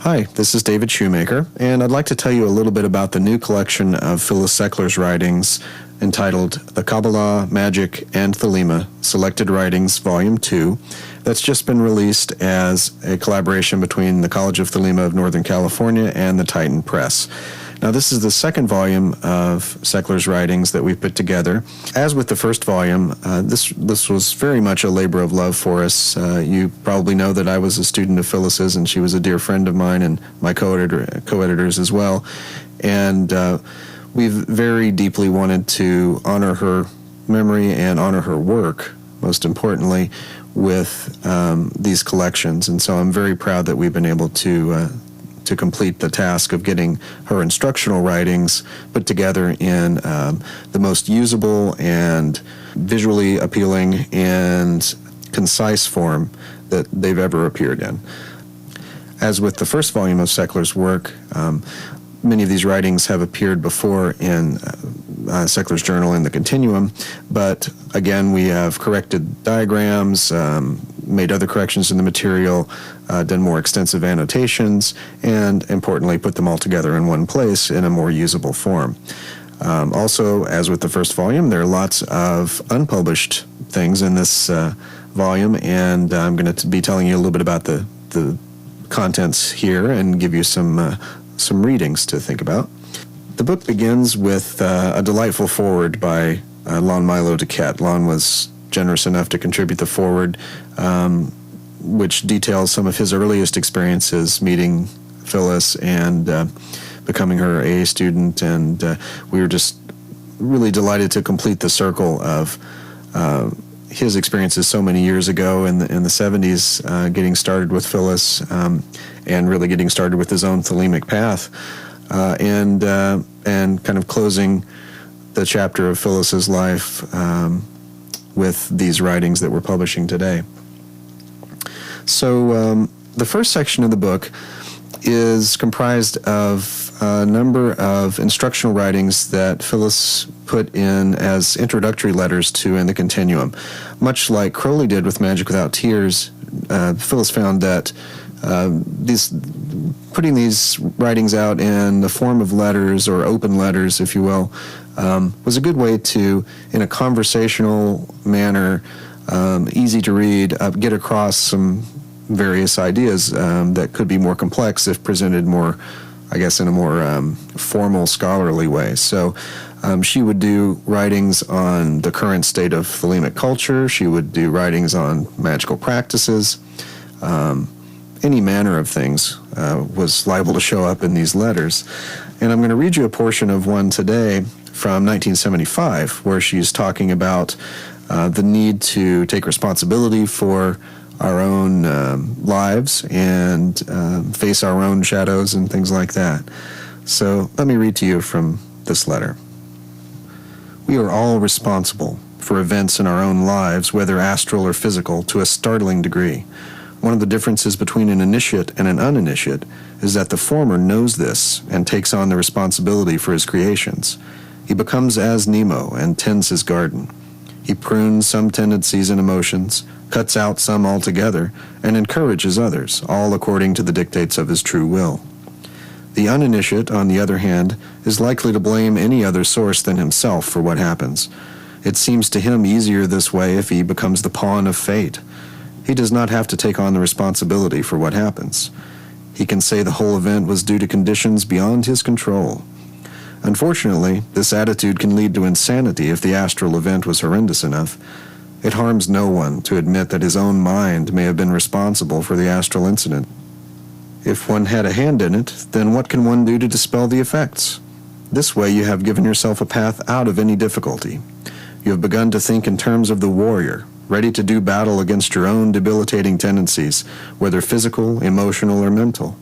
Hi, this is David Shoemaker, and I'd like to tell you a little bit about the new collection of Phyllis Seckler's writings entitled The Kabbalah, Magick, and Thelema, Selected Writings, Volume 2, that's just been released as a collaboration between the College of Thelema of Northern California and the Titan Press. Now, this is the second volume of Seckler's writings that we've put together. As with the first volume, this was very much a labor of love for us. You probably know that I was a student of Phyllis's, and she was a dear friend of mine and my co-editors as well. And we've very deeply wanted to honor her memory and honor her work, most importantly, with these collections. And so I'm very proud that we've been able to complete the task of getting her instructional writings put together in the most usable and visually appealing and concise form that they've ever appeared in. As with the first volume of Seckler's work, many of these writings have appeared before in Seckler's journal in the Continuum, but again, we have corrected diagrams, made other corrections in the material, done more extensive annotations, and importantly, put them all together in one place in a more usable form. Also, as with the first volume, there are lots of unpublished things in this volume, and I'm going to be telling you a little bit about the contents here and give you some readings to think about. The book begins with a delightful foreword by Lon Milo Duquette. Lon was generous enough to contribute the foreword, which details some of his earliest experiences meeting Phyllis and becoming her AA student, and we were just really delighted to complete the circle of his experiences so many years ago in the 70s, getting started with Phyllis and really getting started with his own Thelemic path, and kind of closing the chapter of Phyllis's life with these writings that we're publishing today. So the first section of the book is comprised of a number of instructional writings that Phyllis put in as introductory letters to In the Continuum. Much like Crowley did with Magick Without Tears, Phyllis found that putting these writings out in the form of letters, or open letters, if you will, was a good way to, in a conversational manner, easy to read, get across some various ideas that could be more complex if presented more, I guess, in a more formal, scholarly way. So she would do writings on the current state of Thelemic culture. She would do writings on magical practices. Any manner of things was liable to show up in these letters. And I'm going to read you a portion of one today from 1975, where she's talking about the need to take responsibility for our own lives and face our own shadows and things like that. So let me read to you from this letter. We are all responsible for events in our own lives, whether astral or physical, to a startling degree. One of the differences between an initiate and an uninitiate is that the former knows this and takes on the responsibility for his creations. He becomes as Nemo and tends his garden. He prunes some tendencies and emotions, cuts out some altogether, and encourages others, all according to the dictates of his true will. The uninitiate, on the other hand, is likely to blame any other source than himself for what happens. It seems to him easier this way if he becomes the pawn of fate. He does not have to take on the responsibility for what happens. He can say the whole event was due to conditions beyond his control. Unfortunately, this attitude can lead to insanity if the astral event was horrendous enough. It harms no one to admit that his own mind may have been responsible for the astral incident. If one had a hand in it, then what can one do to dispel the effects? This way you have given yourself a path out of any difficulty. You have begun to think in terms of the warrior, ready to do battle against your own debilitating tendencies, whether physical, emotional, or mental.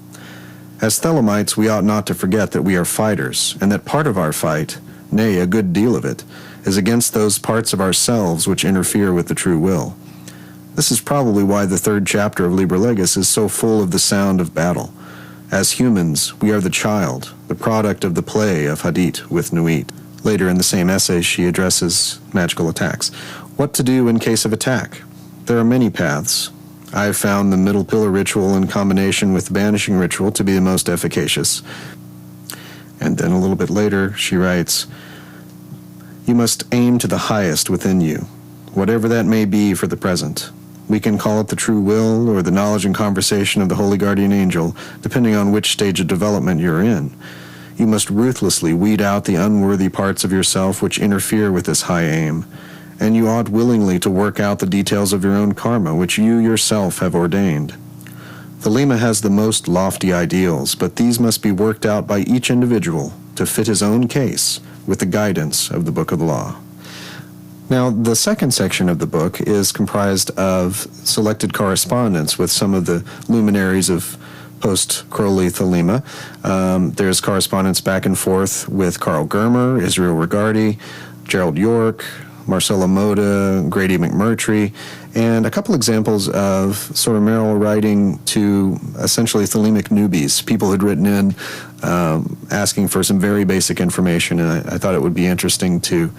As Thelemites, we ought not to forget that we are fighters, and that part of our fight, nay, a good deal of it, is against those parts of ourselves which interfere with the true will. This is probably why the third chapter of Liber Legis is so full of the sound of battle. As humans, we are the child, the product of the play of Hadith with Nuit. Later in the same essay, she addresses magical attacks. What to do in case of attack? There are many paths. I have found the middle pillar ritual in combination with the banishing ritual to be the most efficacious. And then a little bit later, she writes, you must aim to the highest within you, whatever that may be for the present. We can call it the true will or the knowledge and conversation of the holy guardian angel, depending on which stage of development you're in. You must ruthlessly weed out the unworthy parts of yourself which interfere with this high aim, and you ought willingly to work out the details of your own karma, which you yourself have ordained. Thelema has the most lofty ideals, but these must be worked out by each individual to fit his own case with the guidance of the Book of the Law. Now, the second section of the book is comprised of selected correspondence with some of the luminaries of post-Crowley Thelema. There's correspondence back and forth with Carl Germer, Israel Regardie, Gerald York, Marcella Moda, Grady McMurtry, and a couple examples of sort of Merrill writing to essentially Thelemic newbies. People had written in asking for some very basic information, and I thought it would be interesting to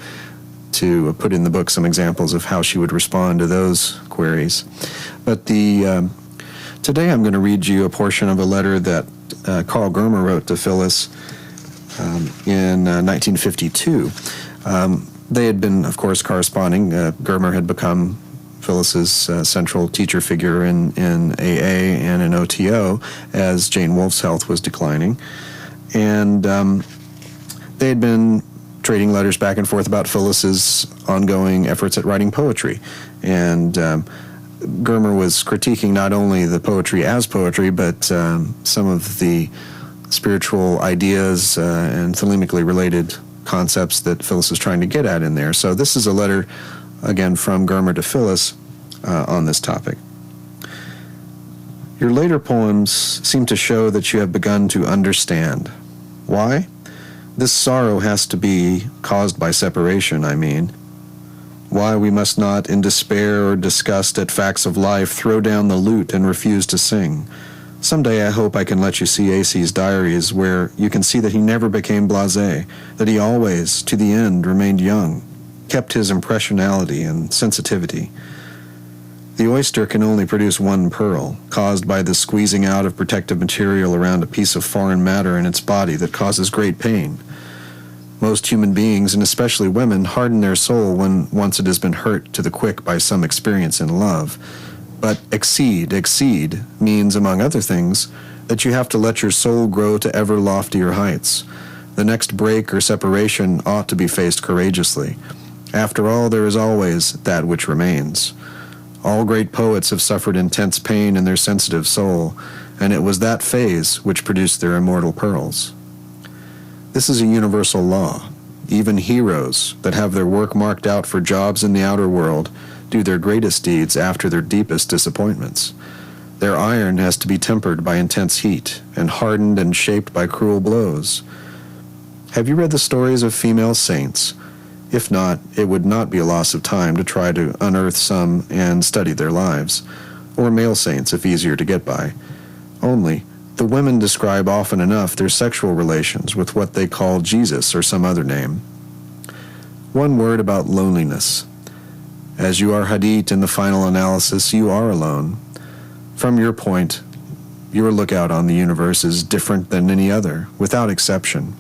put in the book some examples of how she would respond to those queries. But today I'm going to read you a portion of a letter that Carl Germer wrote to Phyllis in 1952. They had been, of course, corresponding. Germer had become Phyllis's central teacher figure in AA and in OTO as Jane Wolfe's health was declining. And they had been trading letters back and forth about Phyllis's ongoing efforts at writing poetry. And Germer was critiquing not only the poetry as poetry, but some of the spiritual ideas and Thelemically related concepts that Phyllis is trying to get at in there. So this is a letter, again, from Germer to Phyllis on this topic. Your later poems seem to show that you have begun to understand. Why? This sorrow has to be caused by separation, I mean. Why we must not, in despair or disgust at facts of life, throw down the lute and refuse to sing. Someday I hope I can let you see A.C.'s diaries, where you can see that he never became blasé, that he always, to the end, remained young, kept his impressionality and sensitivity. The oyster can only produce one pearl, caused by the squeezing out of protective material around a piece of foreign matter in its body that causes great pain. Most human beings, and especially women, harden their soul when once it has been hurt to the quick by some experience in love. But exceed means, among other things, that you have to let your soul grow to ever loftier heights. The next break or separation ought to be faced courageously. After all, there is always that which remains. All great poets have suffered intense pain in their sensitive soul, and it was that phase which produced their immortal pearls. This is a universal law. Even heroes that have their work marked out for jobs in the outer world do their greatest deeds after their deepest disappointments. Their iron has to be tempered by intense heat and hardened and shaped by cruel blows. Have you read the stories of female saints? If not, it would not be a loss of time to try to unearth some and study their lives. Or male saints, if easier to get by. Only, the women describe often enough their sexual relations with what they call Jesus or some other name. One word about loneliness. As you are Hadith in the final analysis, you are alone. From your point, your lookout on the universe is different than any other, without exception.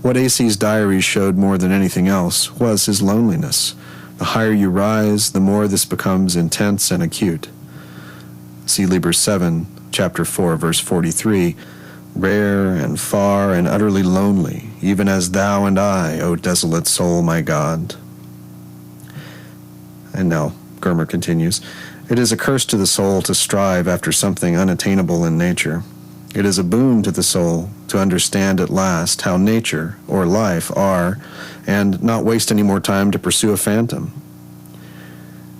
What A.C.'s diaries showed more than anything else was his loneliness. The higher you rise, the more this becomes intense and acute. See Liber 7, chapter 4, verse 43, rare and far and utterly lonely, even as thou and I, O desolate soul, my God. And now, Germer continues, it is a curse to the soul to strive after something unattainable in nature. It is a boon to the soul to understand at last how nature or life are, and not waste any more time to pursue a phantom.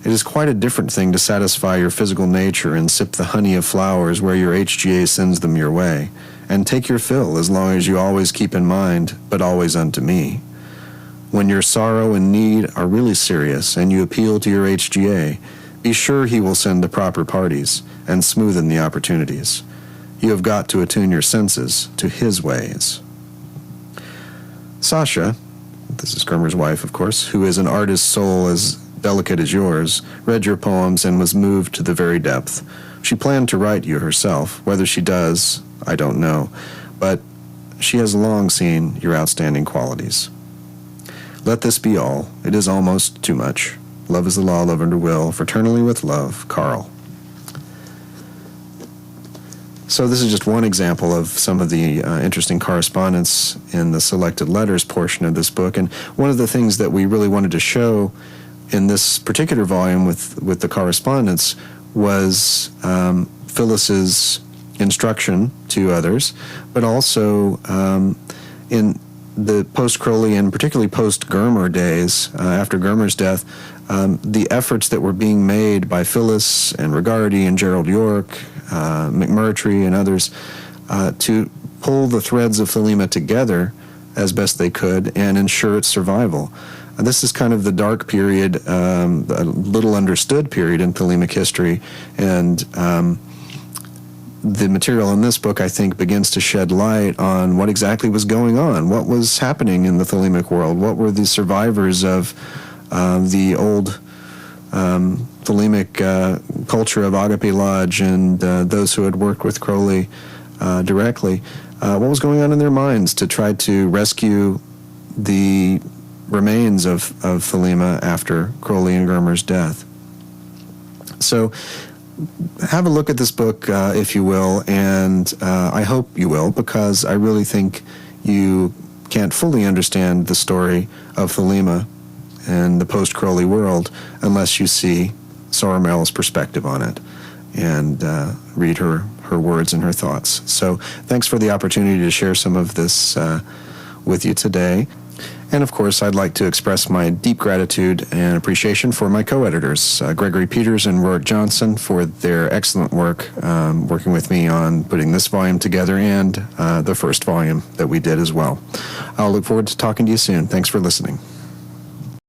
It is quite a different thing to satisfy your physical nature and sip the honey of flowers where your HGA sends them your way, and take your fill as long as you always keep in mind, but always unto me. When your sorrow and need are really serious and you appeal to your HGA, be sure he will send the proper parties and smoothen the opportunities. You have got to attune your senses to his ways. Sasha, this is Germer's wife, of course, who is an artist's soul as delicate as yours, read your poems and was moved to the very depth. She planned to write you herself. Whether she does, I don't know, but she has long seen your outstanding qualities. Let this be all. It is almost too much. Love is the law, love under will. Fraternally with love, Carl. So this is just one example of some of the interesting correspondence in the selected letters portion of this book. And one of the things that we really wanted to show in this particular volume with the correspondence was Phyllis's instruction to others, but also in the post-Crowley and particularly post-Germer days, after Germer's death, the efforts that were being made by Phyllis and Regardy and Gerald York, McMurtry and others, to pull the threads of Thelema together as best they could and ensure its survival. This is kind of the dark period, a little understood period in Thelemic history, and the material in this book, I think, begins to shed light on what exactly was going on, what was happening in the Thelemic world, what were the survivors of the old Thelemic culture of Agape Lodge and those who had worked with Crowley directly, what was going on in their minds to try to rescue the remains of Thelema after Crowley and Germer's death. So have a look at this book, if you will, and I hope you will, because I really think you can't fully understand the story of Thelema and the post-Crowley world unless you see Soror Merrill's perspective on it and read her words and her thoughts. So thanks for the opportunity to share some of this with you today. And of course, I'd like to express my deep gratitude and appreciation for my co-editors, Gregory Peters and Rourke Johnson, for their excellent work working with me on putting this volume together and the first volume that we did as well. I'll look forward to talking to you soon. Thanks for listening.